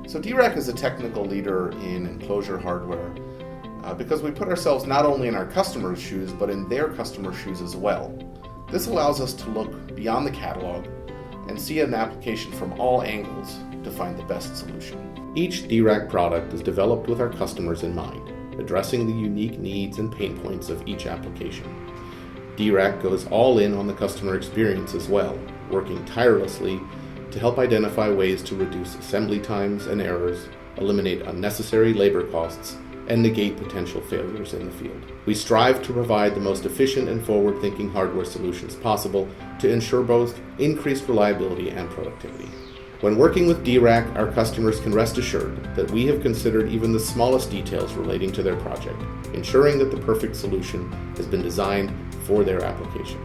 So DIRAK is a technical leader in enclosure hardware because we put ourselves not only in our customers' shoes, but in their customers' shoes as well. This allows us to look beyond the catalog and see an application from all angles to find the best solution. Each DIRAK product is developed with our customers in mind, addressing the unique needs and pain points of each application. DIRAK goes all in on the customer experience as well, working tirelessly to help identify ways to reduce assembly times and errors, eliminate unnecessary labor costs, and negate potential failures in the field. We strive to provide the most efficient and forward-thinking hardware solutions possible to ensure both increased reliability and productivity. When working with DIRAK, our customers can rest assured that we have considered even the smallest details relating to their project, ensuring that the perfect solution has been designed for their application.